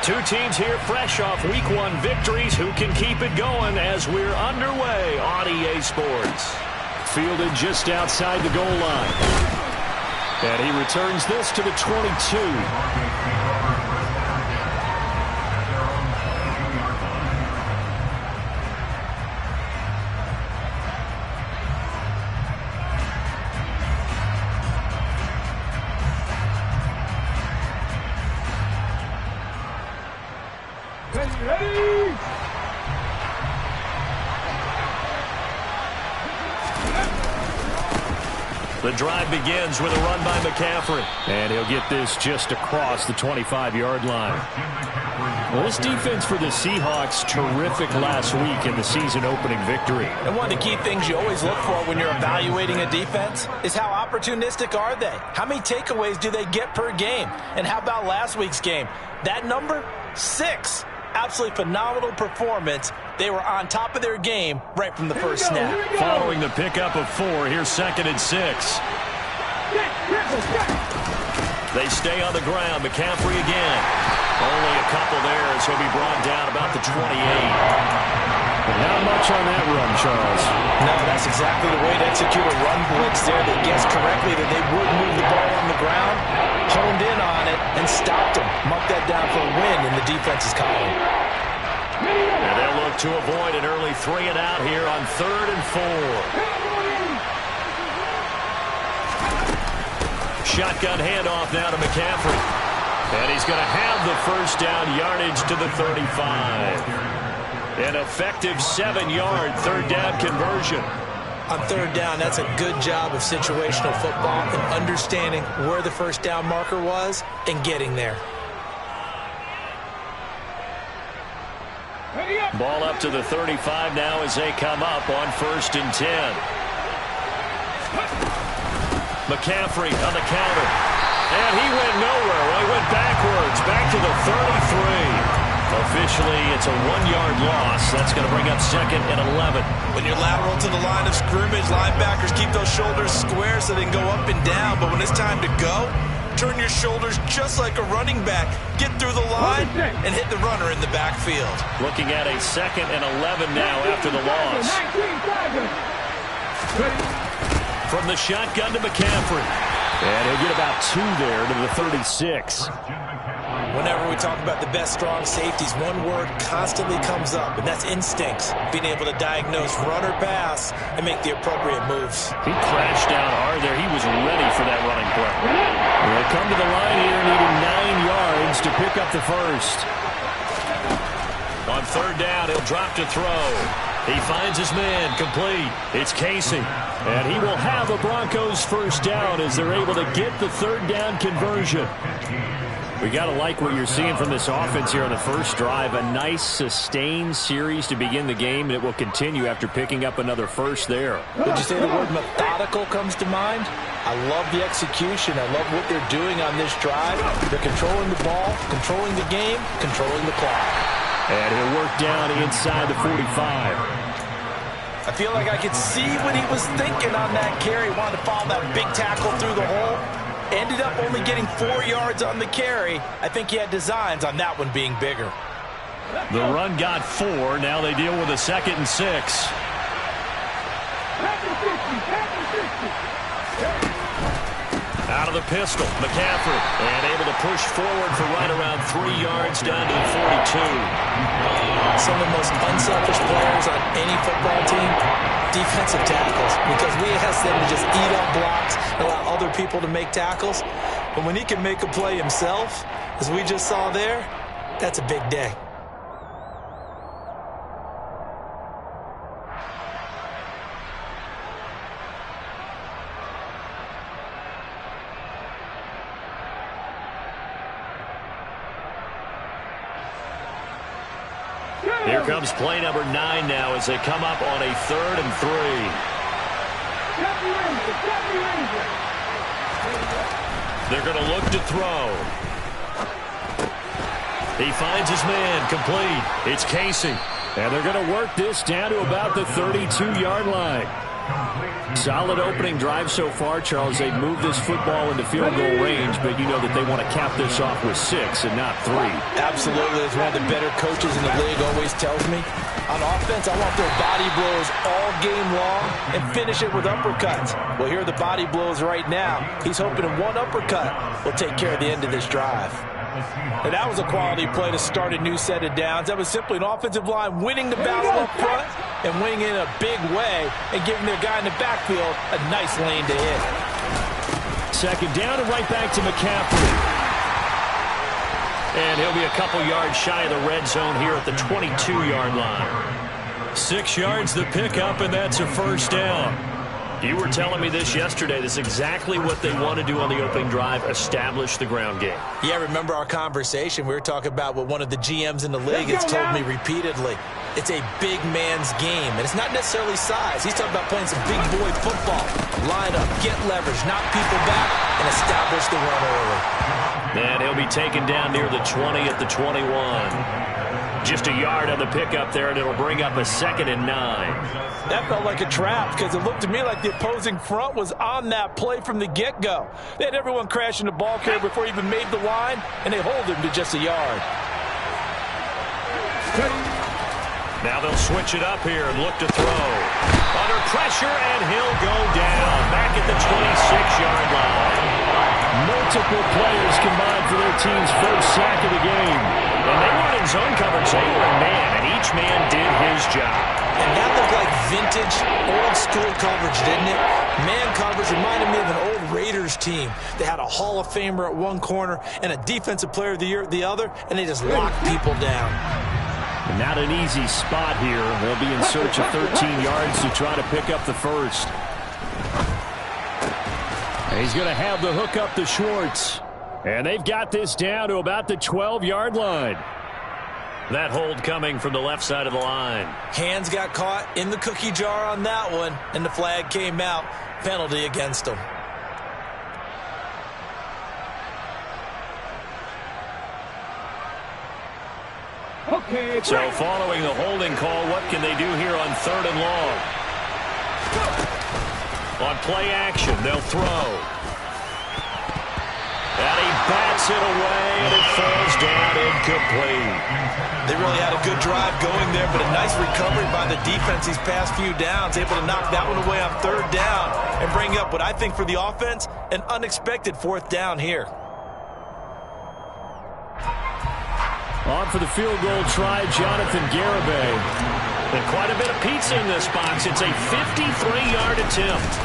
Two teams here fresh off Week 1 victories. Who can keep it going as we're underway on EA Sports? Fielded just outside the goal line. And he returns this to the 22. The drive begins with a run by McCaffrey. And he'll get this just across the 25-yard line. Well, this defense for the Seahawks, terrific last week in the season-opening victory. And one of the key things you always look for when you're evaluating a defense is how opportunistic are they? How many takeaways do they get per game? And how about last week's game? That number, 6. Absolutely phenomenal performance. They were on top of their game right from the first snap. Following the pickup of 4, here's 2nd and 6. They stay on the ground. McCaffrey again. Only a couple there as he'll be brought down about the 28. Not much on that run, Charles. No, that's exactly the way to execute a run blitz there. They guessed correctly that they would move the ball on the ground, honed in on it, and stopped them. Mark that down for a win in the defense's column. And they'll look to avoid an early 3 and out here on 3rd and 4. Shotgun handoff now to McCaffrey. And he's going to have the first down yardage to the 35. An effective 7-yard 3rd down conversion. On 3rd down, that's a good job of situational football and understanding where the first down marker was and getting there. Ball up to the 35 now as they come up on 1st and 10. McCaffrey on the counter. And he went nowhere. Well, he went backwards, back to the 33. Officially, it's a 1-yard loss. That's going to bring up 2nd and 11. When you're lateral to the line of scrimmage, linebackers keep those shoulders square so they can go up and down. But when it's time to go, turn your shoulders just like a running back. Get through the line and hit the runner in the backfield. Looking at a 2nd and 11 now after the loss. From the shotgun to McCaffrey. And he'll get about 2 there to the 36. Whenever we talk about the best strong safeties, one word constantly comes up, and that's instincts. Being able to diagnose run or pass and make the appropriate moves. He crashed down hard there. He was ready for that running play. They'll come to the line here needing 9 yards to pick up the first. On 3rd down, he'll drop to throw. He finds his man, complete. It's Casey. And he will have the Broncos first down as they're able to get the 3rd down conversion. We got to like what you're seeing from this offense here on the first drive. A nice, sustained series to begin the game, and it will continue after picking up another first there. Would you say the word methodical comes to mind? I love the execution. I love what they're doing on this drive. They're controlling the ball, controlling the game, controlling the clock. And he'll work down inside the 45. I feel like I could see what he was thinking on that carry. Wanted to follow that big tackle through the hole. Ended up only getting 4 yards on the carry. I think he had designs on that one being bigger. The run got 4. Now they deal with a 2nd and 6. Out of the pistol, McCaffrey. And able to push forward for right around 3 yards down to the 42. Some of the most unselfish players on any football team, defensive tackles, because we ask them to just eat up blocks, allow other people to make tackles. But when he can make a play himself, as we just saw there, that's a big day. Here comes play number 9 now as they come up on a 3rd and 3. They're going to look to throw. He finds his man, complete. It's Casey. And they're going to work this down to about the 32-yard line. Solid opening drive so far, Charles. They've moved this football into field goal range, but you know that they want to cap this off with 6 and not 3. Absolutely. As one of the better coaches in the league always tells me, on offense, I want their body blows all game long and finish it with uppercuts. Well, here are the body blows right now. He's hoping one uppercut will take care of the end of this drive. And that was a quality play to start a new set of downs. That was simply an offensive line winning the battle up front and winning in a big way and giving their guy in the backfield a nice lane to hit. Second down and right back to McCaffrey. And he'll be a couple yards shy of the red zone here at the 22-yard line. 6 yards the pickup, and that's a first down. You were telling me this yesterday. This is exactly what they want to do on the opening drive, establish the ground game. Yeah, remember our conversation? We were talking about what one of the GMs in the league has told me repeatedly. It's a big man's game, and it's not necessarily size. He's talking about playing some big boy football. Line up, get leverage, knock people back, and establish the run early. And he'll be taken down near the 20 at the 21. Just a yard on the pickup there, and it'll bring up a 2nd and 9. That felt like a trap because it looked to me like the opposing front was on that play from the get-go. They had everyone crashing the ball carrier before he even made the line, and they hold him to just a yard. Now they'll switch it up here and look to throw. Under pressure, and he'll go down back at the 26-yard line. Multiple players combined for their team's first sack of the game. And they weren't in zone coverage. They were in man, and each man did his job. And that looked like vintage, old-school coverage, didn't it? Man coverage reminded me of an old Raiders team. They had a Hall of Famer at one corner and a Defensive Player of the Year at the other, and they just locked people down. And not an easy spot here. They'll be in search of 13 yards to try to pick up the first. And he's going to have the hook up to Schwartz. And they've got this down to about the 12-yard line. That hold coming from the left side of the line. Hands got caught in the cookie jar on that one, and the flag came out. Penalty against him. Okay. So following the holding call, what can they do here on 3rd and long? On play action, they'll throw. And he bats it away, and it falls down incomplete. They really had a good drive going there, but a nice recovery by the defense these past few downs, able to knock that one away on 3rd down and bring up what I think for the offense, an unexpected 4th down here. On for the field goal try, Jonathan Garibay. And quite a bit of pizza in this box. It's a 53-yard attempt.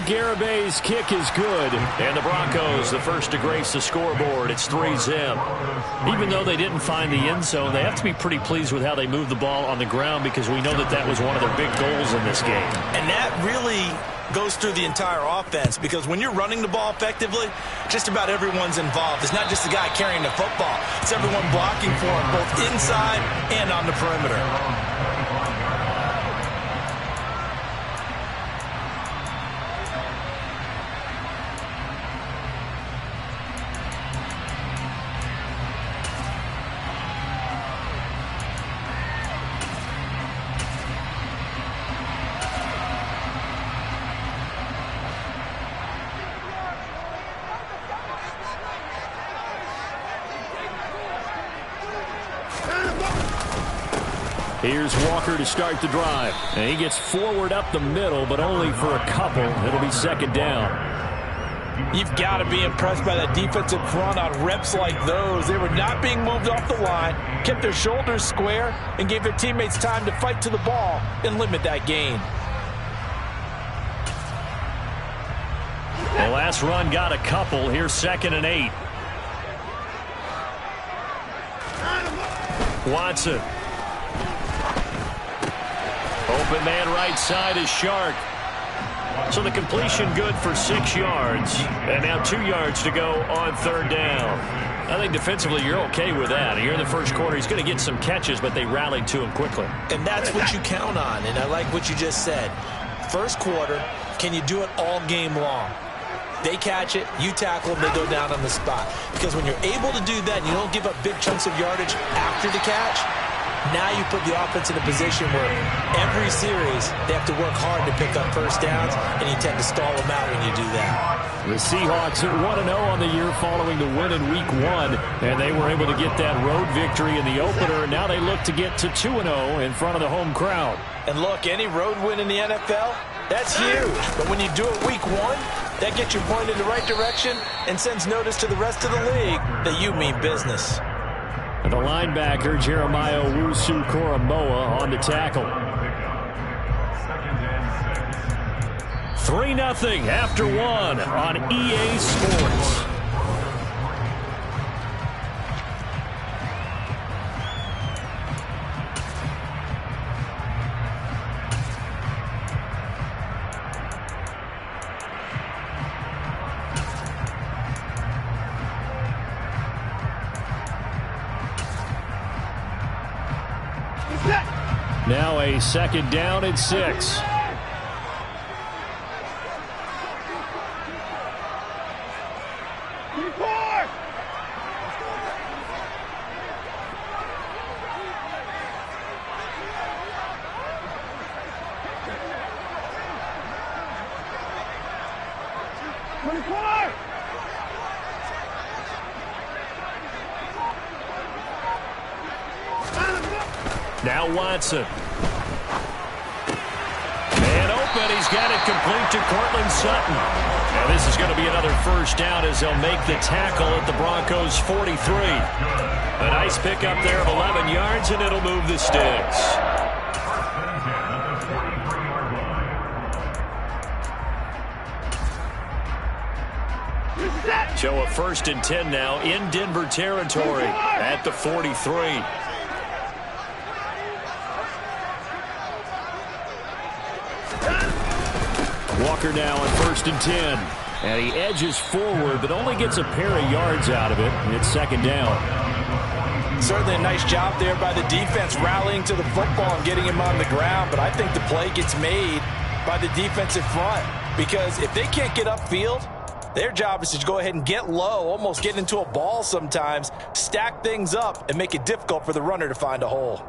Garibay's kick is good. And the Broncos, the first to grace the scoreboard. It's 3-zip. Even though they didn't find the end zone, they have to be pretty pleased with how they moved the ball on the ground because we know that that was one of their big goals in this game. And that really goes through the entire offense because when you're running the ball effectively, just about everyone's involved. It's not just the guy carrying the football. It's everyone blocking for him, both inside and on the perimeter. Here's Walker to start the drive. And he gets forward up the middle, but only for a couple. It'll be 2nd down. You've got to be impressed by that defensive front on reps like those. They were not being moved off the line, kept their shoulders square, and gave their teammates time to fight to the ball and limit that gain. The last run got a couple. Here's 2nd and 8. Watson. Open man right side is Shark. So the completion good for 6 yards. And now 2 yards to go on 3rd down. I think defensively you're okay with that. Here in the first quarter, he's going to get some catches, but they rallied to him quickly. And that's what you count on, and I like what you just said. First quarter, can you do it all game long? They catch it, you tackle them, they go down on the spot. Because when you're able to do that and you don't give up big chunks of yardage after the catch, Now you put the offense in a position where every series they have to work hard to pick up first downs, and you tend to stall them out when you do that. The Seahawks are 1-0 on the year following the win in Week 1, and they were able to get that road victory in the opener, and now they look to get to 2-0 in front of the home crowd. And look, any road win in the NFL, that's huge. But when you do it Week 1, that gets you pointed in the right direction and sends notice to the rest of the league that you mean business. The linebacker, Jeremiah Owusu-Koramoah, on the tackle. 3-0 after 1 on EA Sports. Now a second down and 6. Now Watson. And open. He's got it complete to Cortland Sutton. And this is going to be another first down as they'll make the tackle at the Broncos' 43. A nice pickup there of 11 yards, and it'll move the sticks. So a 1st and 10 now in Denver territory at the 43. Walker now on 1st and 10. And he edges forward, but only gets a pair of yards out of it. And it's 2nd down. Certainly a nice job there by the defense rallying to the football and getting him on the ground. But I think the play gets made by the defensive front. Because if they can't get upfield, their job is to go ahead and get low, almost get into a ball sometimes, stack things up, and make it difficult for the runner to find a hole.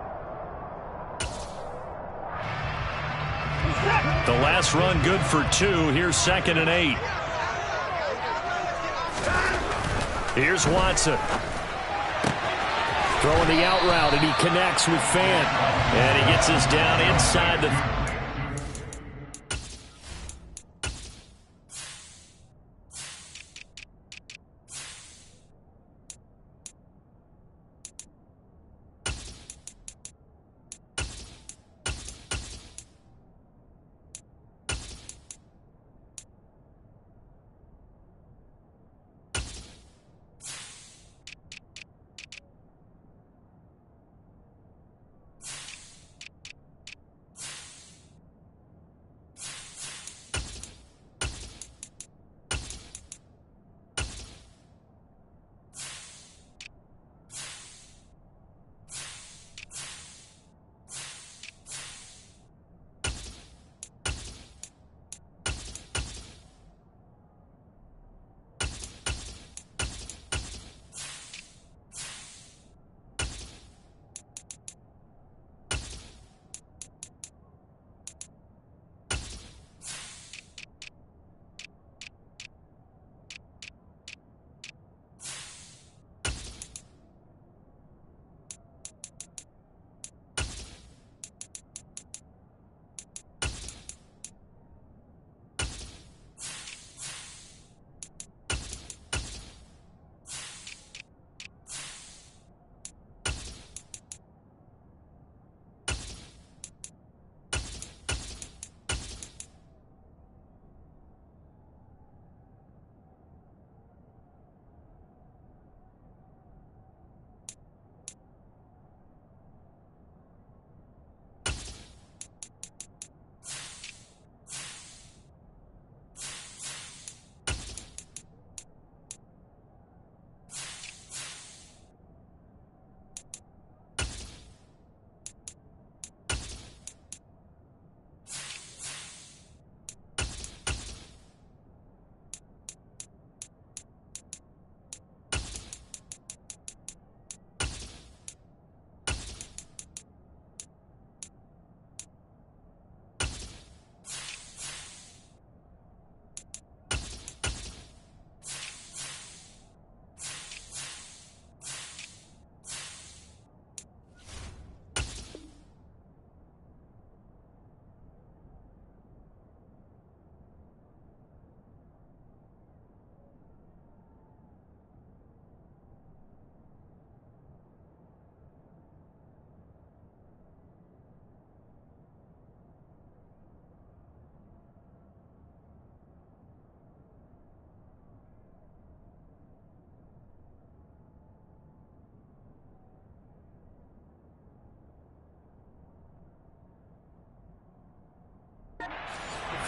The last run good for 2. Here's 2nd and 8. Here's Watson. Throwing the out route, and he connects with Fan. And he gets us down inside the...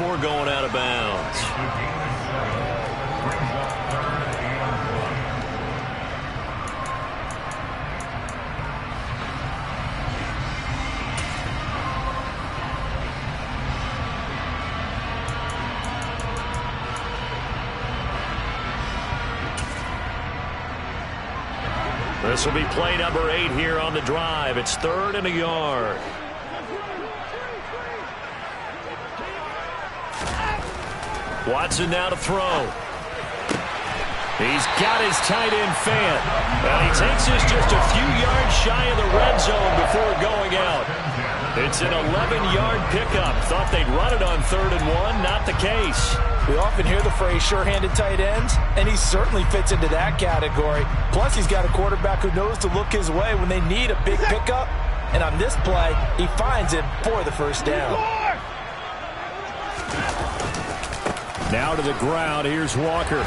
before going out of bounds. This will be play number 8 here on the drive. It's 3rd and a yard. Watson now to throw. He's got his tight end fan. Well, he takes this just a few yards shy of the red zone before going out. It's an 11-yard pickup. Thought they'd run it on 3rd and 1. Not the case. We often hear the phrase sure-handed tight ends, and he certainly fits into that category. Plus, he's got a quarterback who knows to look his way when they need a big pickup. And on this play, he finds it for the first down. Now to the ground. Here's Walker.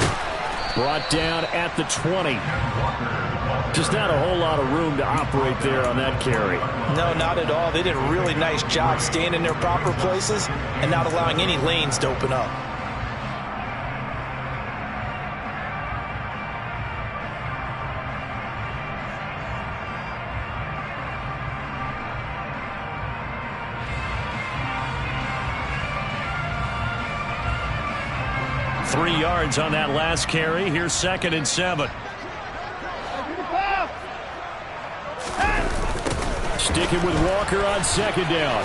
Brought down at the 20. Just not a whole lot of room to operate there on that carry. No, not at all. They did a really nice job staying in their proper places and not allowing any lanes to open up. Three yards on that last carry. Here's 2nd and 7. Sticking with Walker on 2nd down.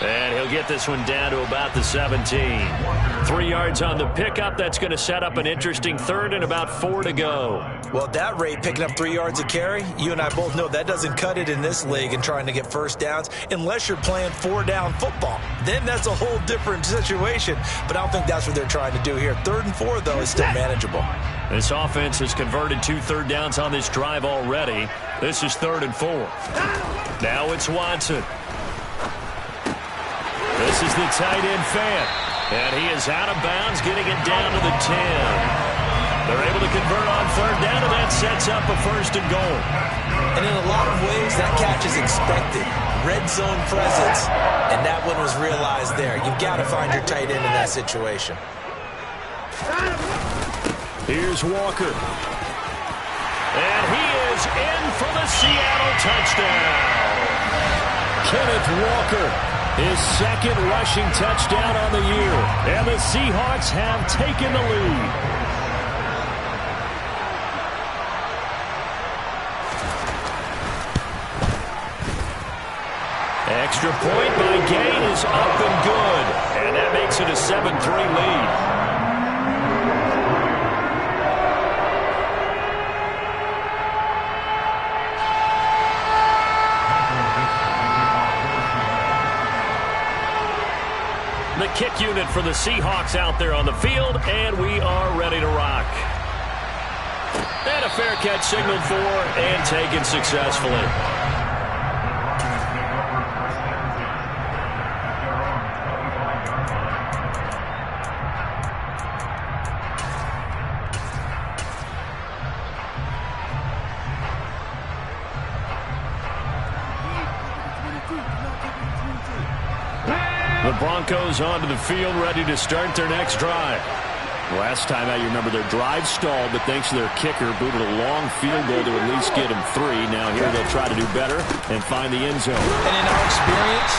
And he'll get this one down to about the 17. 3 yards on the pickup. That's going to set up an interesting 3rd and about 4 to go. Well, at that rate, picking up 3 yards a carry, you and I both know that doesn't cut it in this league and trying to get first downs unless you're playing 4-down football. Then that's a whole different situation. But I don't think that's what they're trying to do here. 3rd and 4, though, is still manageable. This offense has converted 2 third downs on this drive already. This is 3rd and 4. Now it's Watson. This is the tight end fan. And he is out of bounds, getting it down to the 10. They're able to convert on 3rd down, and that sets up a 1st and goal. And in a lot of ways, that catch is expected. Red zone presence, and that one was realized there. You've got to find your tight end in that situation. Here's Walker. And he is in for the Seattle touchdown. Kenneth Walker, his 2nd rushing touchdown on the year. And the Seahawks have taken the lead. Extra point by Gain is up and good. And that makes it a 7-3 lead. The kick unit for the Seahawks out there on the field, and we are ready to rock. And a fair catch signaled for and taken successfully. The Broncos onto the field, ready to start their next drive. Last time out, you remember their drive stalled, but thanks to their kicker, booted a long field goal to at least get them 3. Now here they'll try to do better and find the end zone. And in our experience,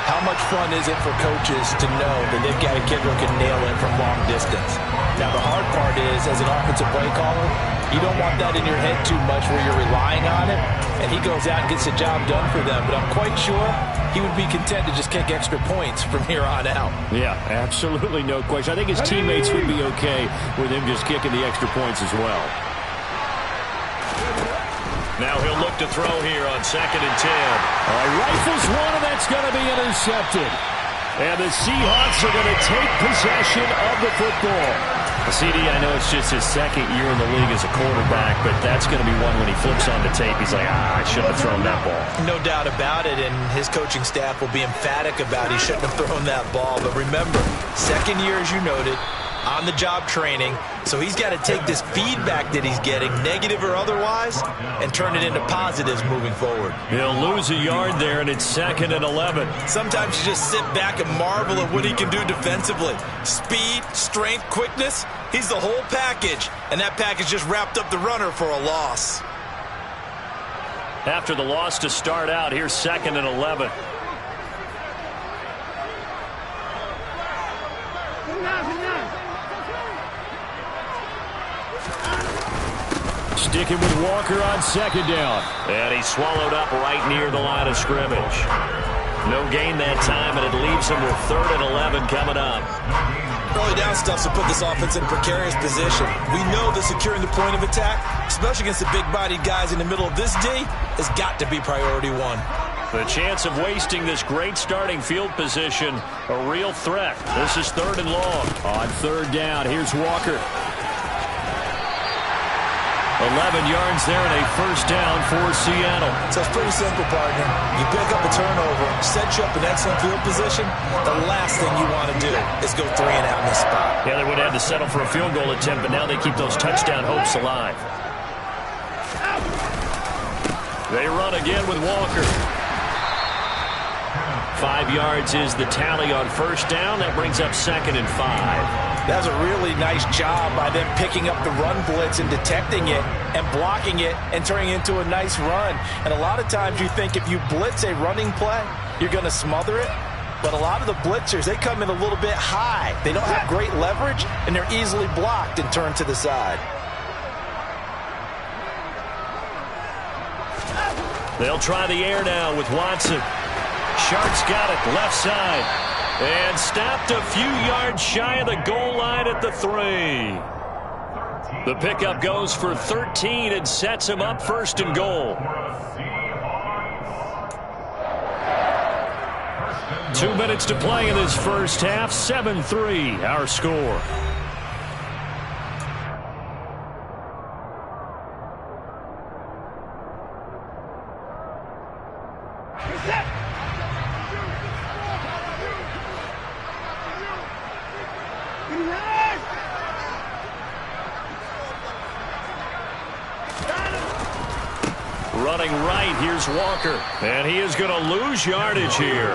how much fun is it for coaches to know that they've got a kicker who can nail it from long distance? Now, the hard part is, as an offensive play caller, you don't want that in your head too much where you're relying on it, and he goes out and gets the job done for them. But I'm quite sure he would be content to just kick extra points from here on out. Yeah, absolutely no question. I think his teammates would be okay with him just kicking the extra points as well. Now he'll look to throw here on 2nd and 10. Rifles one, and that's going to be intercepted. And the Seahawks are going to take possession of the football. CD, I know it's just his 2nd year in the league as a quarterback, but that's going to be one when he flips on the tape. He's like, I shouldn't have thrown that ball. No doubt about it, and his coaching staff will be emphatic about he shouldn't have thrown that ball. But remember, 2nd year, as you noted, on-the-job training, so he's got to take this feedback that he's getting, negative or otherwise, and turn it into positives moving forward. He'll lose a yard there, and it's 2nd and 11. Sometimes you just sit back and marvel at what he can do defensively. Speed, strength, quickness, he's the whole package, and that package just wrapped up the runner for a loss. After the loss to start out, here's 2nd and 11. Sticking with Walker on 2nd down. And he's swallowed up right near the line of scrimmage. No gain that time, and it leaves him with 3rd and 11 coming up. Early down stuff to put this offense in a precarious position. We know that securing the point of attack, especially against the big-bodied guys in the middle of this D, has got to be priority one. The chance of wasting this great starting field position, a real threat. This is 3rd and long. On 3rd down, here's Walker. 11 yards there and a 1st down for Seattle. So it's pretty simple, partner. You pick up a turnover, set you up in excellent field position. The last thing you want to do is go 3 and out in this spot. Yeah, they would have had to settle for a field goal attempt, but now they keep those touchdown hopes alive. They run again with Walker. 5 yards is the tally on 1st down. That brings up 2nd and 5. That was a really nice job by them picking up the run blitz and detecting it and blocking it and turning it into a nice run. And a lot of times you think if you blitz a running play, you're going to smother it. But a lot of the blitzers, they come in a little bit high. They don't have great leverage, and they're easily blocked and turned to the side. They'll try the air now with Watson. Shark's got it, left side. And stopped a few yards shy of the goal line at the 3. The pickup goes for 13 and sets him up 1st and goal. 2 minutes to play in this first half. 7-3 our score. Running right, here's Walker. And he is going to lose yardage here.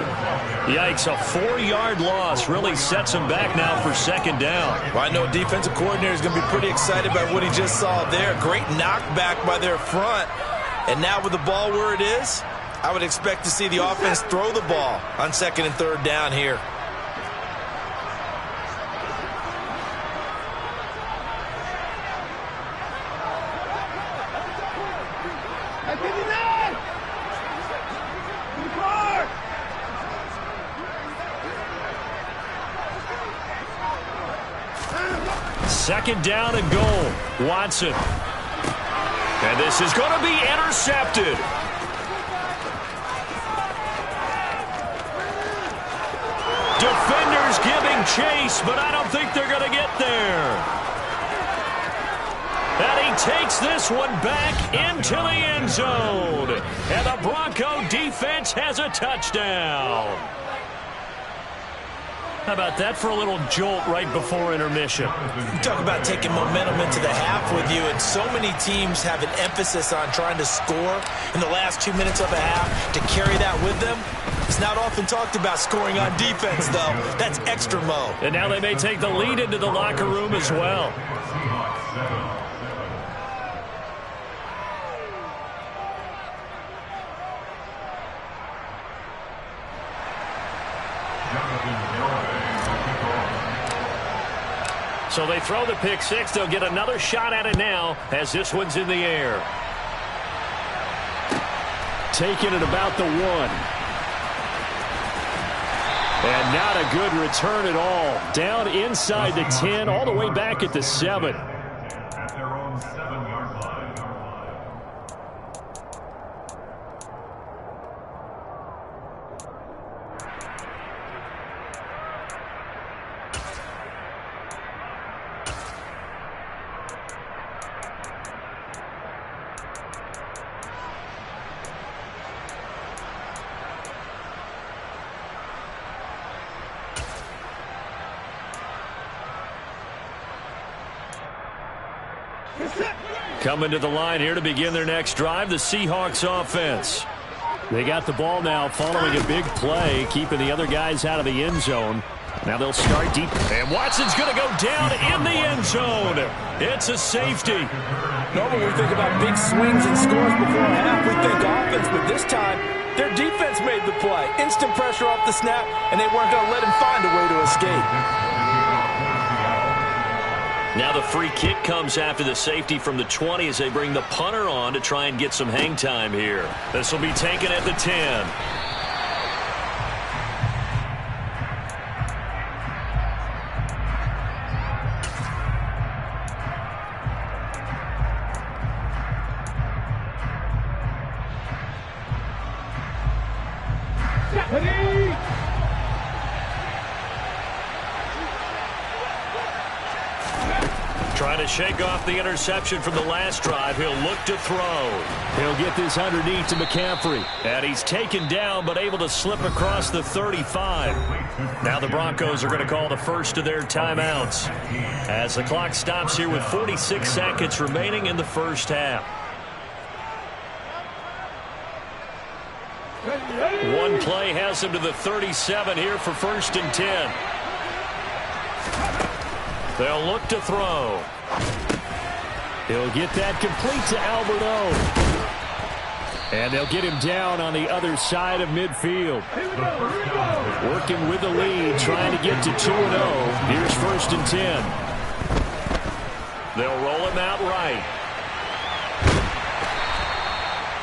Yikes, a 4-yard loss really sets him back now for 2nd down. Well, I know a defensive coordinator is going to be pretty excited about what he just saw there. Great knockback by their front. And now with the ball where it is, I would expect to see the offense throw the ball on 2nd and 3rd down here. Second down and goal. Watson. And this is going to be intercepted. Defenders giving chase, but I don't think they're going to get there. And he takes this one back into the end zone. And the Bronco defense has a touchdown. How about that for a little jolt right before intermission? You talk about taking momentum into the half with you, and so many teams have an emphasis on trying to score in the last 2 minutes of a half to carry that with them. It's not often talked about scoring on defense, though. That's extra mo. And now they may take the lead into the locker room as well. So they throw the pick six. They'll get another shot at it now as this one's in the air. Taking it about the 1. And not a good return at all. Down inside the 10, all the way back at the 7. At their own 7-yard line. Coming to the line here to begin their next drive, the Seahawks offense. They got the ball now following a big play, keeping the other guys out of the end zone. Now they'll start deep. And Watson's going to go down in the end zone. It's a safety. Normally we think about big swings and scores before a half. We think offense, but this time their defense made the play. Instant pressure off the snap, and they weren't going to let him find a way to escape. Now the free kick comes after the safety from the 20 as they bring the punter on to try and get some hang time here. This will be taken at the 10. Trying to shake off the interception from the last drive. He'll look to throw. He'll get this underneath to McCaffrey. And he's taken down but able to slip across the 35. Now the Broncos are going to call the first of their timeouts as the clock stops here with 46 seconds remaining in the first half. One play has him to the 37 here for 1st and 10. They'll look to throw. He'll get that complete to Alberto. And they'll get him down on the other side of midfield. Working with the lead, trying to get to 2-0. Here's 1st and 10. They'll roll him out right.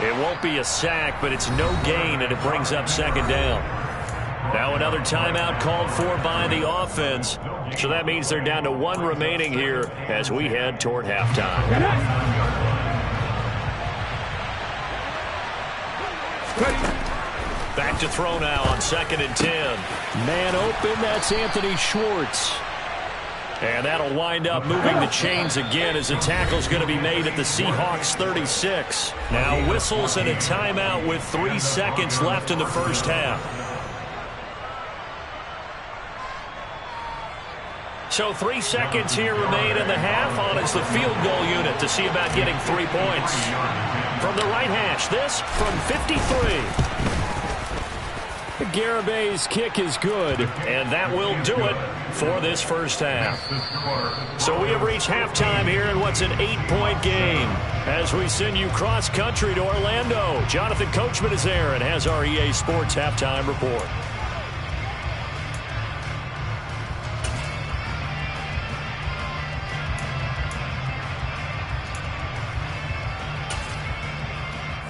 It won't be a sack, but it's no gain, and it brings up 2nd down. Now another timeout called for by the offense. So that means they're down to 1 remaining here as we head toward halftime. Back to throw now on 2nd and 10. Man open, that's Anthony Schwartz. And that'll wind up moving the chains again as the tackle's going to be made at the Seahawks 36. Now whistles and a timeout with 3 seconds left in the first half. So 3 seconds here remain in the half. On is the field goal unit to see about getting 3 points. From the right hash, this from 53. Garabay's kick is good. And that will do it for this first half. So we have reached halftime here in what's an 8-point game. As we send you cross-country to Orlando, Jonathan Coachman is there and has our EA Sports halftime report.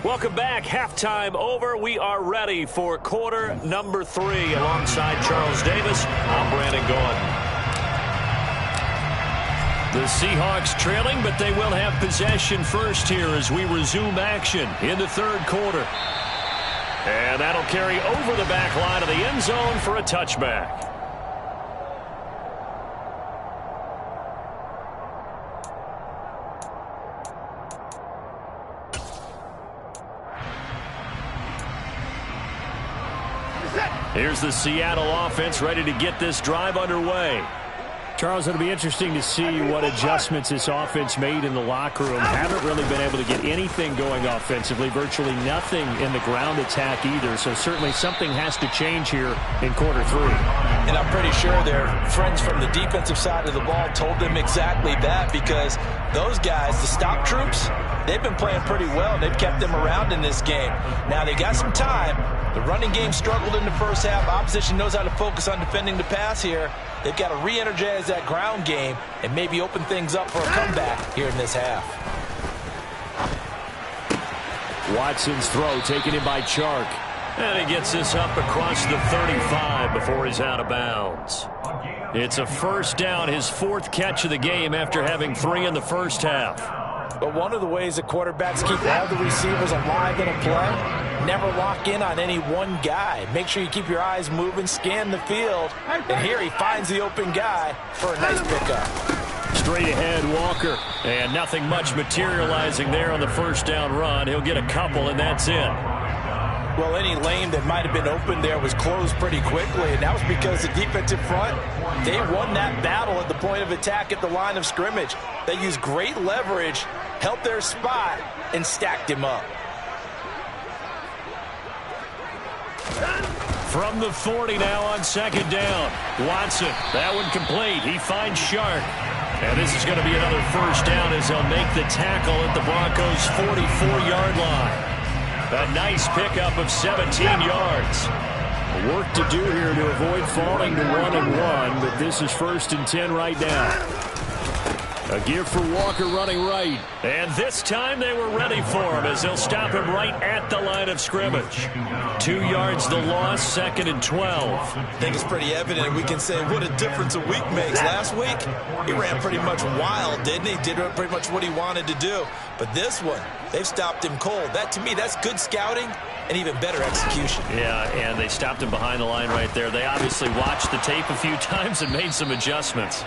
Welcome back. Halftime over. We are ready for quarter number 3. Alongside Charles Davis, I'm Brandon Gordon. The Seahawks trailing, but they will have possession first here as we resume action in the 3rd quarter. And that'll carry over the back line of the end zone for a touchback. Here's the Seattle offense ready to get this drive underway. Charles, it'll be interesting to see what adjustments this offense made in the locker room. Haven't really been able to get anything going offensively, virtually nothing in the ground attack either. So certainly something has to change here in quarter 3. And I'm pretty sure their friends from the defensive side of the ball told them exactly that, because those guys, the stop troops, they've been playing pretty well. They've kept them around in this game. Now they got some time. The running game struggled in the first half. Opposition knows how to focus on defending the pass here. They've got to re-energize that ground game and maybe open things up for a comeback here in this half. Watson's throw taken in by Chark. And he gets this up across the 35 before he's out of bounds. It's a 1st down, his 4th catch of the game after having 3 in the first half. But one of the ways that quarterbacks keep all the receivers alive in a play, never lock in on any one guy. Make sure you keep your eyes moving, scan the field, and here he finds the open guy for a nice pickup. Straight ahead, Walker. And nothing much materializing there on the 1st down run. He'll get a couple, and that's it. Well, any lane that might have been open there was closed pretty quickly, and that was because the defensive front, they won that battle at the point of attack at the line of scrimmage. They used great leverage, helped their spot, and stacked him up. From the 40 now on second down. Watson, that one complete. He finds Shark. And this is going to be another first down as they'll make the tackle at the Broncos' 44-yard line. A nice pickup of 17 yards. Work to do here to avoid falling to 1-1, but this is 1st and 10 right now. A give for Walker running right. And this time they were ready for him as they'll stop him right at the line of scrimmage. 2 yards the loss, 2nd and 12. I think it's pretty evident. We can say what a difference a week makes. Last week, he ran pretty much wild, didn't he? Did pretty much what he wanted to do. But this one, they've stopped him cold. That, to me, that's good scouting and even better execution. Yeah, and they stopped him behind the line right there. They obviously watched the tape a few times and made some adjustments.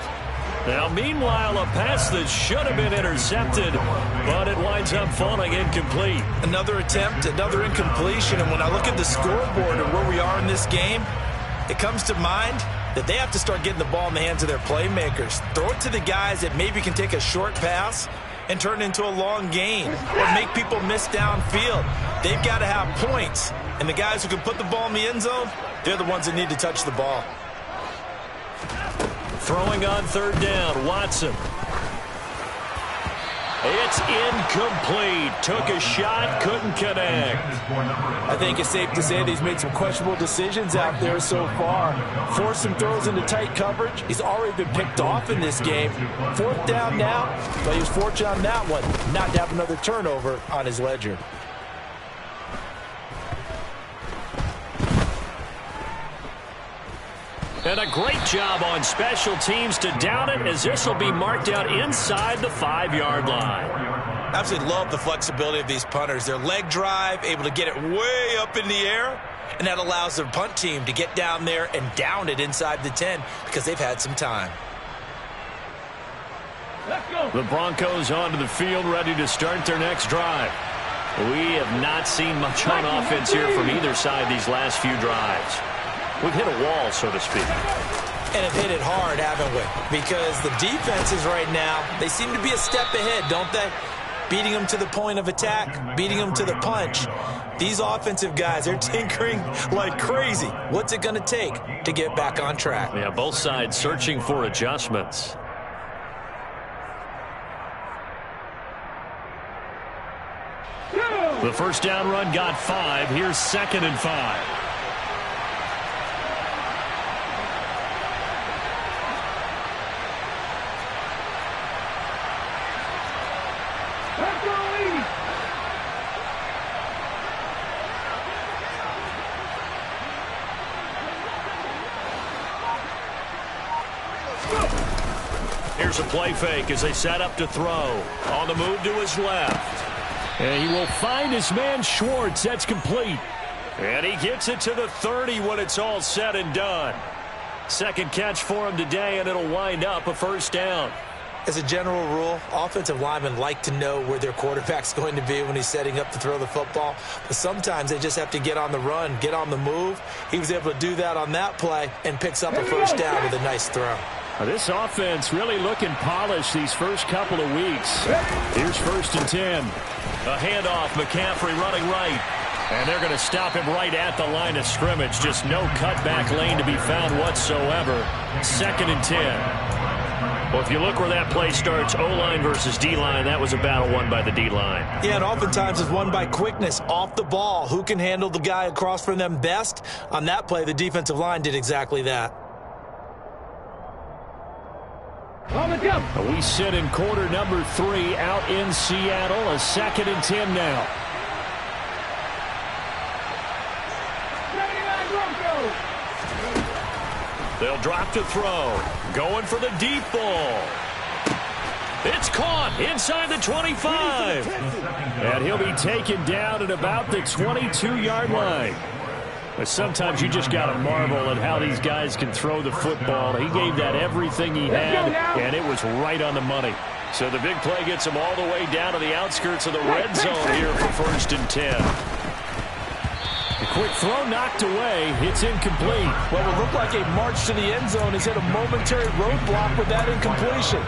Now, meanwhile, a pass that should have been intercepted, but it winds up falling incomplete. Another attempt, another incompletion, and when I look at the scoreboard and where we are in this game, it comes to mind that they have to start getting the ball in the hands of their playmakers. Throw it to the guys that maybe can take a short pass and turn it into a long gain or make people miss downfield. They've got to have points, and the guys who can put the ball in the end zone, they're the ones that need to touch the ball. Throwing on 3rd down, Watson. It's incomplete. Took a shot, couldn't connect. I think it's safe to say that he's made some questionable decisions out there so far. Forced some throws into tight coverage. He's already been picked off in this game. 4th down now, but he was fortunate on that one not to have another turnover on his ledger. And a great job on special teams to down it as this will be marked out inside the 5-yard line. Absolutely love the flexibility of these punters. Their leg drive, able to get it way up in the air, and that allows their punt team to get down there and down it inside the 10 because they've had some time. Let's go. The Broncos onto the field ready to start their next drive. We have not seen much on offense here from either side these last few drives. We've hit a wall, so to speak. And have hit it hard, haven't we? Because the defenses right now, they seem to be a step ahead, don't they? Beating them to the point of attack, beating them to the punch. These offensive guys, they're tinkering like crazy. What's it going to take to get back on track? Yeah, both sides searching for adjustments. The first down run got 5. Here's 2nd and 5. Here's a play fake as they set up to throw. On the move to his left. And he will find his man Schwartz. That's complete. And he gets it to the 30 when it's all said and done. Second catch for him today, and it'll wind up a first down. As a general rule, offensive linemen like to know where their quarterback's going to be when he's setting up to throw the football. But sometimes they just have to get on the run, get on the move. He was able to do that on that play and picks up a first down with a nice throw. This offense really looking polished these first couple of weeks. Here's 1st and 10. A handoff, McCaffrey running right. And they're going to stop him right at the line of scrimmage. Just no cutback lane to be found whatsoever. 2nd and 10. Well, if you look where that play starts, O-line versus D-line, that was a battle won by the D-line. Yeah, and oftentimes it's won by quickness off the ball. Who can handle the guy across from them best? On that play, the defensive line did exactly that. We sit in quarter number 3 out in Seattle. A 2nd and 10 now. They'll drop to throw. Going for the deep ball. It's caught inside the 25. And he'll be taken down at about the 22-yard line. But sometimes you just got to marvel at how these guys can throw the football. He gave that everything he had, and it was right on the money. So the big play gets him all the way down to the outskirts of the red zone here for 1st and 10. Quick throw knocked away. It's incomplete. What would look like a march to the end zone is hit a momentary roadblock with that incompletion.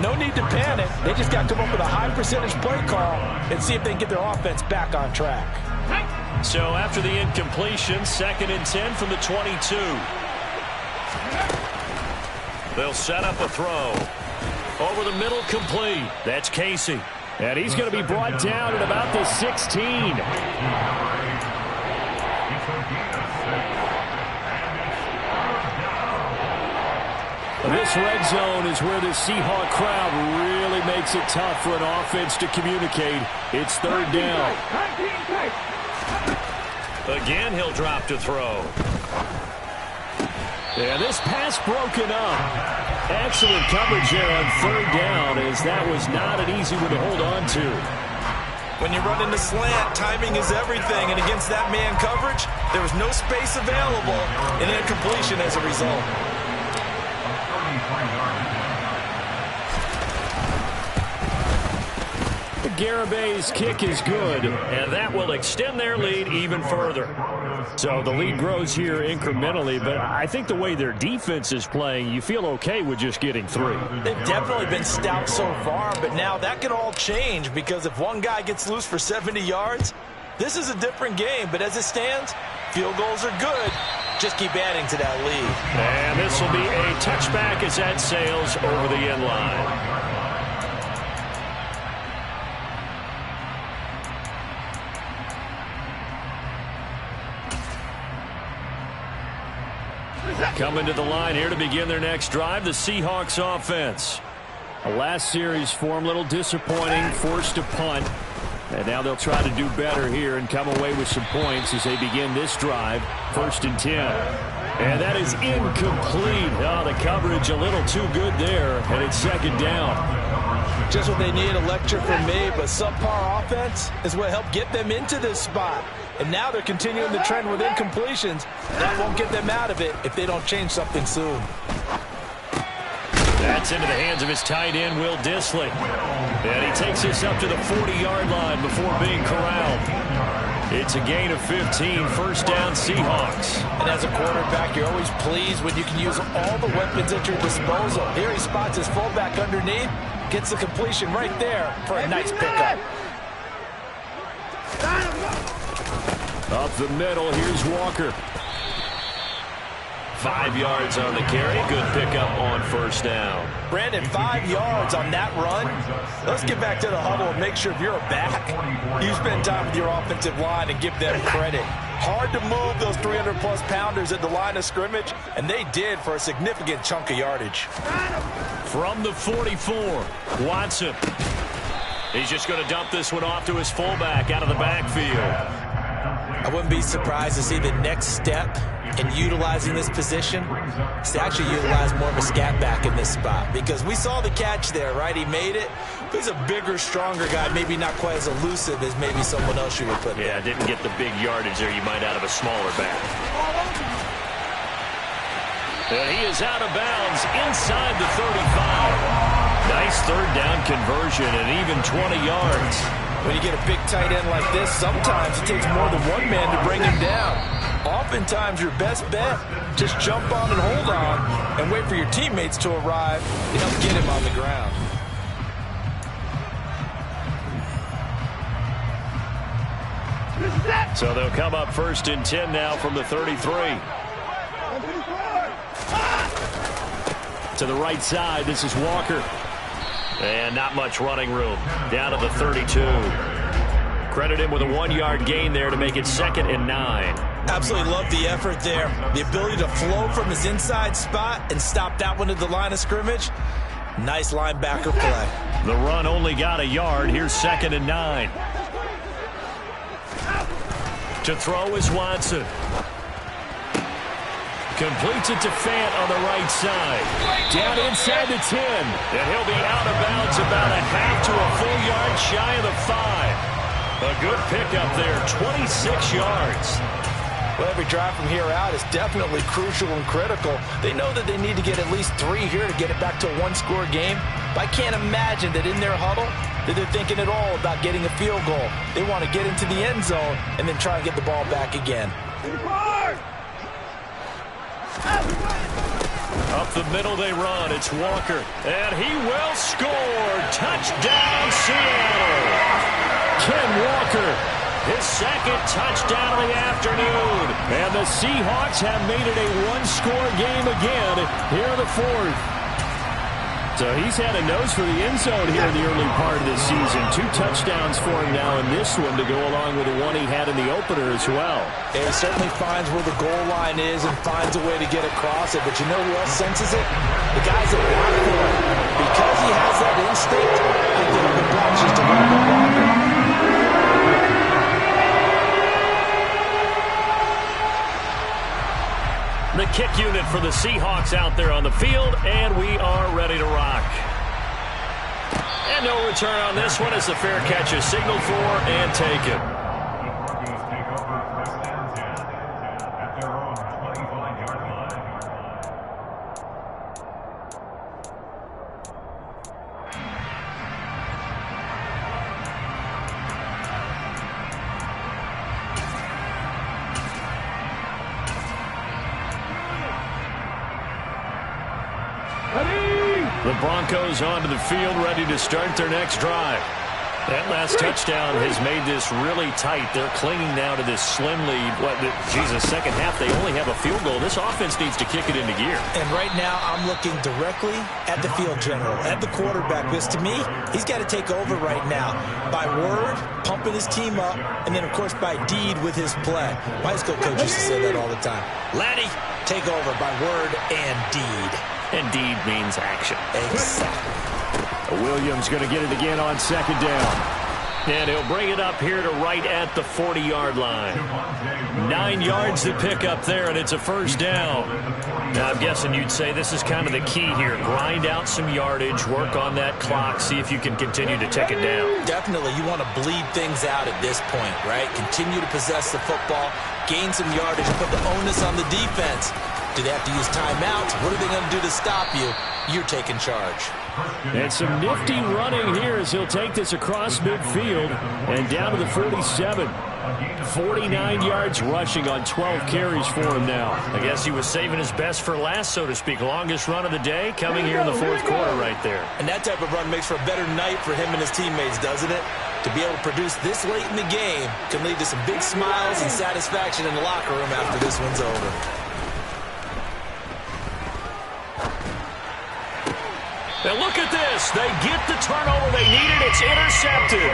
No need to panic. They just got to come up with a high percentage play call and see if they can get their offense back on track. So after the incompletion, 2nd and 10 from the 22. They'll set up a throw. Over the middle, complete. That's Casey. And he's going to be brought down at about the 16. This red zone is where the Seahawk crowd really makes it tough for an offense to communicate. It's 3rd down. Again, he'll drop to throw. And this pass broken up. Excellent coverage there on 3rd down, as that was not an easy one to hold on to. When you run into slant, timing is everything, and against that man coverage, there was no space available, and an incompletion as a result. Garabay's kick is good, and that will extend their lead even further. So the lead grows here incrementally, but I think the way their defense is playing, you feel okay with just getting 3. They've definitely been stout so far, but now that can all change, because if one guy gets loose for 70 yards, this is a different game. But as it stands, field goals are good. Just keep adding to that lead. And this will be a touchback as that sails over the end line. Coming to the line here to begin their next drive, the Seahawks offense. The last series for them, a little disappointing, forced to punt. And now they'll try to do better here and come away with some points as they begin this drive, 1st and 10. And that is incomplete. Oh, the coverage a little too good there, and it's 2nd down. Just what they need, a lecture from me, but subpar offense is what helped get them into this spot. And now they're continuing the trend with incompletions. That won't get them out of it if they don't change something soon. That's into the hands of his tight end, Will Dissly. And he takes this up to the 40-yard line before being corralled. It's a gain of 15, 1st down Seahawks. And as a quarterback, you're always pleased when you can use all the weapons at your disposal. Here he spots his fullback underneath, gets the completion right there for a nice pickup. Up the middle, here's Walker. 5 yards on the carry. Good pickup on 1st down. Brandon, 5 yards on that run. Let's get back to the huddle and make sure if you're a back, you spend time with your offensive line and give them credit. Hard to move those 300-plus pounders at the line of scrimmage, and they did for a significant chunk of yardage. From the 44, Watson. He's just going to dump this one off to his fullback out of the backfield. I wouldn't be surprised to see the next step in utilizing this position is to actually utilize more of a scat back in this spot, because we saw the catch there, right? He made it. He's a bigger, stronger guy, maybe not quite as elusive as maybe someone else you would put there. Yeah, didn't get the big yardage there you might out of a smaller back. And he is out of bounds inside the 35. Nice 3rd down conversion and even 20 yards. When you get a big tight end like this, sometimes it takes more than one man to bring him down. Oftentimes, your best bet, just jump on and hold on and wait for your teammates to arrive to help get him on the ground. So they'll come up 1st and 10 now from the 33. To the right side, this is Walker. And not much running room. Down to the 32. Credit him with a 1-yard gain there to make it 2nd and 9. Absolutely love the effort there. The ability to flow from his inside spot and stop that one at the line of scrimmage. Nice linebacker play. The run only got a yard. Here's 2nd and 9. To throw is Watson. Completes it to Fant on the right side. Down inside the 10. And he'll be out of bounds about a half to a full yard shy of the 5. A good pickup there, 26 yards. Well, every drive from here out is definitely crucial and critical. They know that they need to get at least 3 here to get it back to a one-score game. But I can't imagine that in their huddle that they're thinking at all about getting a field goal. They want to get into the end zone and then try and get the ball back again. Up the middle they run. It's Walker. And he will score. Touchdown, Seattle. Ken Walker, his second touchdown of the afternoon. And the Seahawks have made it a one-score game again here in the fourth. So he's had a nose for the end zone here in the early part of this season. 2 touchdowns for him now in this one to go along with the one he had in the opener as well. He certainly finds where the goal line is and finds a way to get across it. But you know who else senses it? The guys that block for him. Because he has that instinct, I think the block's just a little bit longer. The kick unit for the Seahawks out there on the field, and we are ready to rock. And no return on this one as the fair catch is signaled for and taken. The Broncos take over first and 10 at their own 25-yard line. The Broncos onto the field, ready to start their next drive. That last touchdown has made this really tight. They're clinging now to this slim lead. Second half, they only have a field goal. This offense needs to kick it into gear. And right now, I'm looking directly at the field general, at the quarterback, because to me, he's got to take over right now. By word, pumping his team up, and then, of course, by deed with his play. My high school coach used to say that all the time. Laddie, take over by word and deed. And deed means action. Exactly. Williams going to get it again on second down. And he'll bring it up here to right at the 40-yard line. 9 yards to pick up there, and it's a first down. Now, I'm guessing you'd say this is kind of the key here. Grind out some yardage, work on that clock, see if you can continue to take it down. Definitely. You want to bleed things out at this point, right? Continue to possess the football, gain some yardage, and put the onus on the defense. Do they have to use timeouts? What are they going to do to stop you? You're taking charge. And some nifty running here as he'll take this across midfield and down to the 47. 49 yards rushing on 12 carries for him now. I guess he was saving his best for last, so to speak. Longest run of the day coming here in the fourth quarter right there. And that type of run makes for a better night for him and his teammates, doesn't it? To be able to produce this late in the game can lead to some big smiles and satisfaction in the locker room after this one's over. Now look at this. They get the turnover they needed. It's intercepted.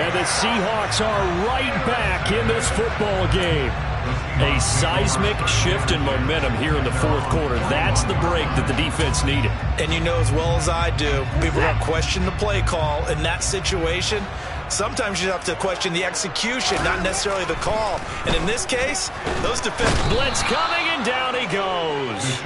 And the Seahawks are right back in this football game. A seismic shift in momentum here in the fourth quarter. That's the break that the defense needed. And you know as well as I do, people are going to question the play call in that situation. Sometimes you have to question the execution, not necessarily the call. And in this case, those defenders... Blitz coming, and down he goes.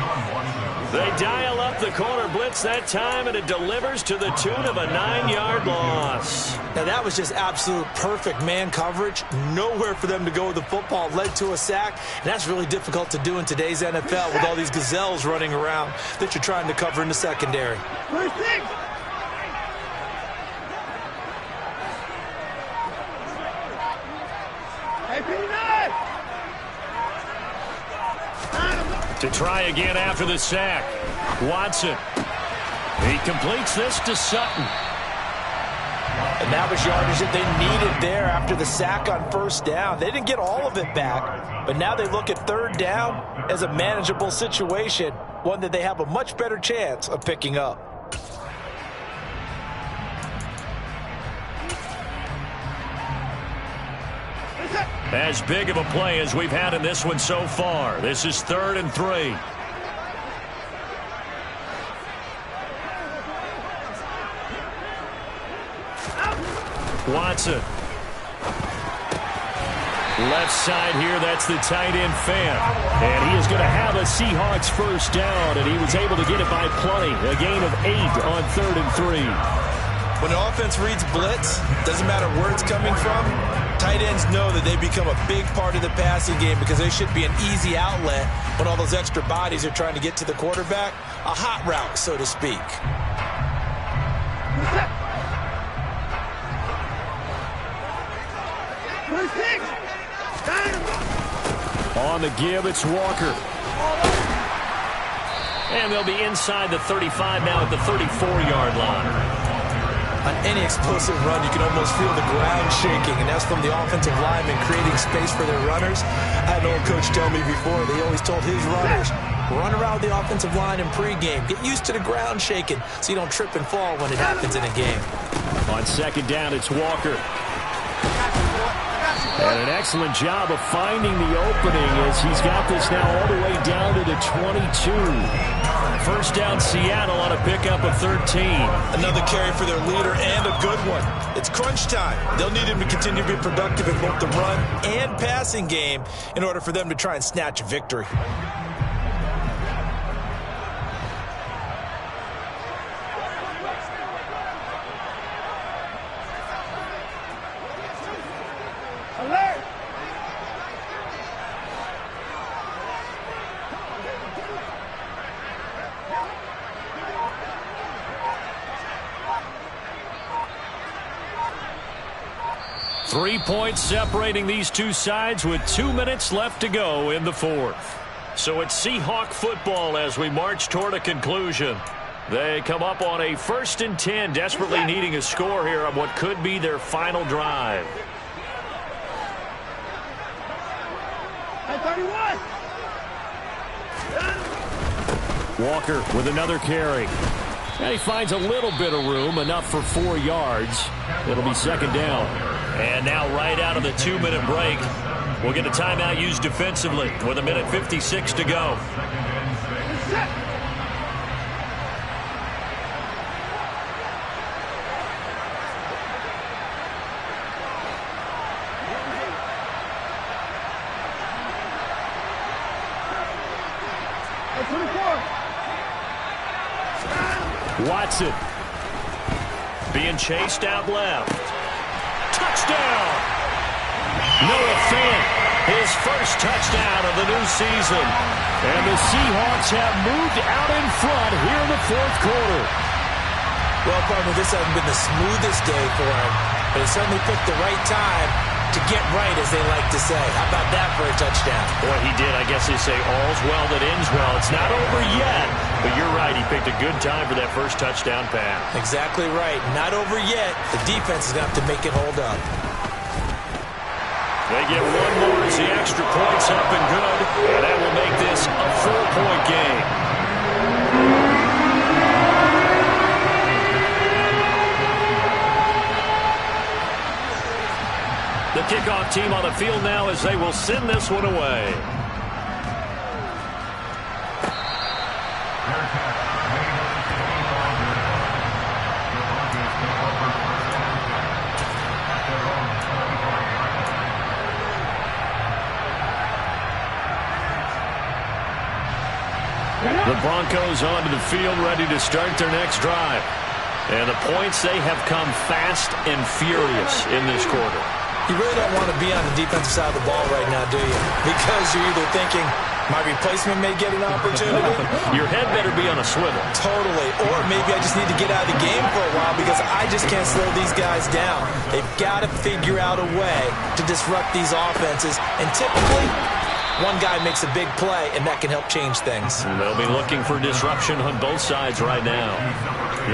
They dial up the corner blitz that time, and it delivers to the tune of a 9-yard loss. Now, that was just absolute perfect man coverage. Nowhere for them to go with the football. Led to a sack, and that's really difficult to do in today's NFL with all these gazelles running around that you're trying to cover in the secondary. To try again after the sack. Watson. He completes this to Sutton. And that was yardage that they needed there after the sack on first down. They didn't get all of it back, but now they look at third down as a manageable situation, one that they have a much better chance of picking up. As big of a play as we've had in this one so far. This is 3rd and 3. Watson. Left side here, that's the tight end Fan. And he is going to have a Seahawks first down, and he was able to get it by plenty. A gain of 8 on 3rd and 3. When the offense reads blitz, doesn't matter where it's coming from, Tight ends know that they become a big part of the passing game because they should be an easy outlet when all those extra bodies are trying to get to the quarterback. A hot route, so to speak. On the give, it's Walker. And they'll be inside the 35 now at the 34-yard line. On any explosive run, you can almost feel the ground shaking, and that's from the offensive linemen creating space for their runners. I had an old coach tell me before, they always told his runners, run around the offensive line in pregame. Get used to the ground shaking so you don't trip and fall when it happens in a game. On second down, it's Walker. And an excellent job of finding the opening as he's got this now all the way down to the 22. First down, Seattle on a pickup of 13. Another carry for their leader and a good one. It's crunch time. They'll need him to continue to be productive in both the run and passing game in order for them to try and snatch a victory. Alert! 3 points separating these two sides with 2 minutes left to go in the fourth. So it's Seahawk football as we march toward a conclusion. They come up on a 1st and 10, desperately needing a score here on what could be their final drive. At 31! Walker with another carry. And he finds a little bit of room, enough for 4 yards. It'll be second down. And now right out of the 2-minute break, we'll get a timeout used defensively with 1:56 to go. Watson being chased out left. Touchdown! Noah Fant, his first touchdown of the new season. And the Seahawks have moved out in front here in the fourth quarter. Well, partner, this hasn't been the smoothest day for him, but he certainly picked the right time to get right, as they like to say. How about that for a touchdown? Boy, he did. I guess they say all's well that ends well. It's not over yet, but you're right. He picked a good time for that first touchdown pass. Exactly right. Not over yet. The defense is going to have to make it hold up. They get one more as the extra point's up and good, and that will make this a 4-point game. The kickoff team on the field now as they will send this one away. The Broncos onto the field ready to start their next drive. And the points, they have come fast and furious in this quarter. You really don't want to be on the defensive side of the ball right now, do you? Because you're either thinking, my replacement may get an opportunity. Your head better be on a swivel. Totally. Or maybe I just need to get out of the game for a while because I just can't slow these guys down. They've got to figure out a way to disrupt these offenses. And typically, one guy makes a big play, and that can help change things. They'll be looking for disruption on both sides right now.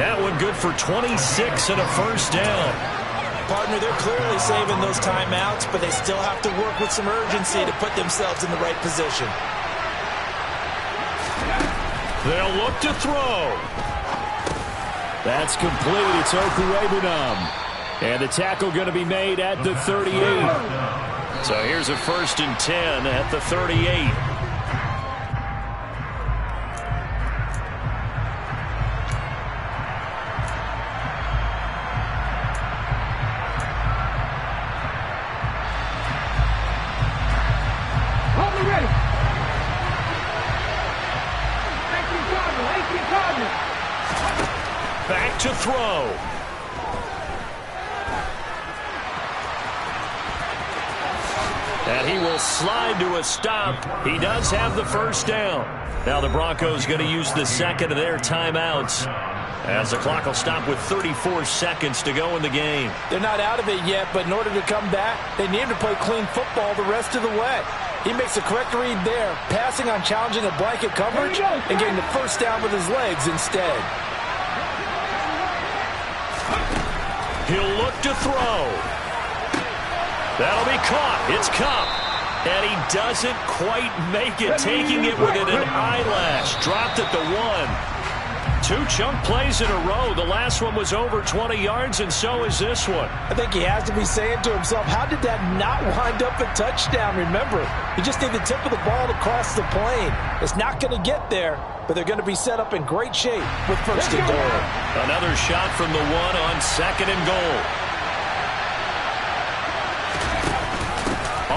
That one good for 26 and a first down. Partner, they're clearly saving those timeouts, but they still have to work with some urgency to put themselves in the right position. They'll look to throw. That's complete. It's Okuwebunam. And the tackle going to be made at the 38. So here's a 1st and 10 at the 38. Back to throw. And he will slide to a stop. He does have the first down. Now the Broncos going to use the second of their timeouts, as the clock will stop with 34 seconds to go in the game. They're not out of it yet, but in order to come back, they need to play clean football the rest of the way. He makes the correct read there, passing on challenging a blanket coverage and getting the first down with his legs instead. He'll look to throw. That'll be caught. It's Cup. And he doesn't quite make it, taking it within an eyelash. Dropped at the 1. 2 chunk plays in a row. The last one was over 20 yards, and so is this one. I think he has to be saying to himself, how did that not wind up a touchdown? Remember, you just need the tip of the ball to cross the plane. It's not going to get there, but they're going to be set up in great shape with first and goal. Another shot from the 1 on second and goal.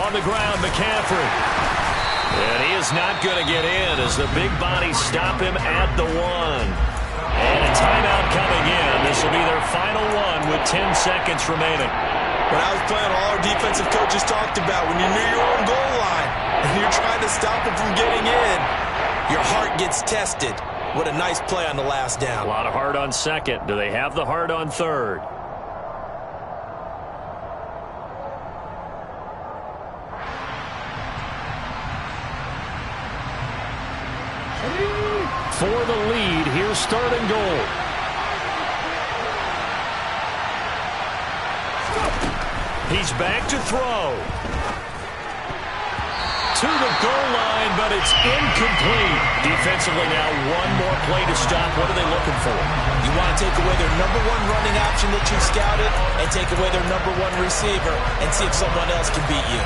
On the ground, McCaffrey. And he is not going to get in as the big bodies stop him at the 1. And a timeout coming in. This will be their final one with 10 seconds remaining. When I was playing, all our defensive coaches talked about when you're near your own goal line and you're trying to stop them from getting in, your heart gets tested. What a nice play on the last down. A lot of heart on second. Do they have the heart on third? For the lead, here's third and goal. He's back to throw. To the goal line, but it's incomplete. Defensively now, one more play to stop. What are they looking for? You want to take away their number 1 running option that you scouted and take away their number 1 receiver and see if someone else can beat you.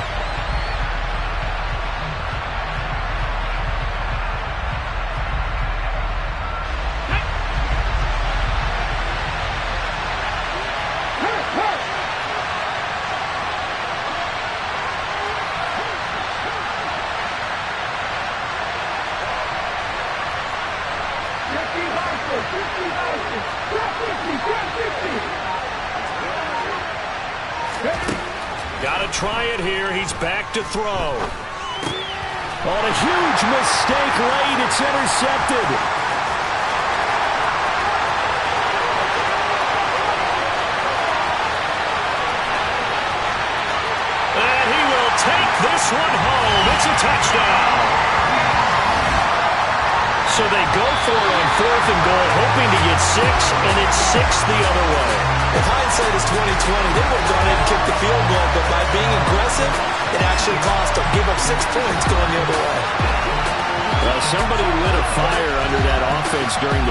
Got to try it here. He's back to throw. On a huge mistake late, it's intercepted. And he will take this one home. It's a touchdown. So they go for it on 4th and goal, hoping to get 6, and it's 6 the other way. If hindsight is 20/20, they would have gone in and kicked the field goal, but by being aggressive, it actually cost them. Give up 6 points going the other way. Well, somebody lit a fire under that offense during the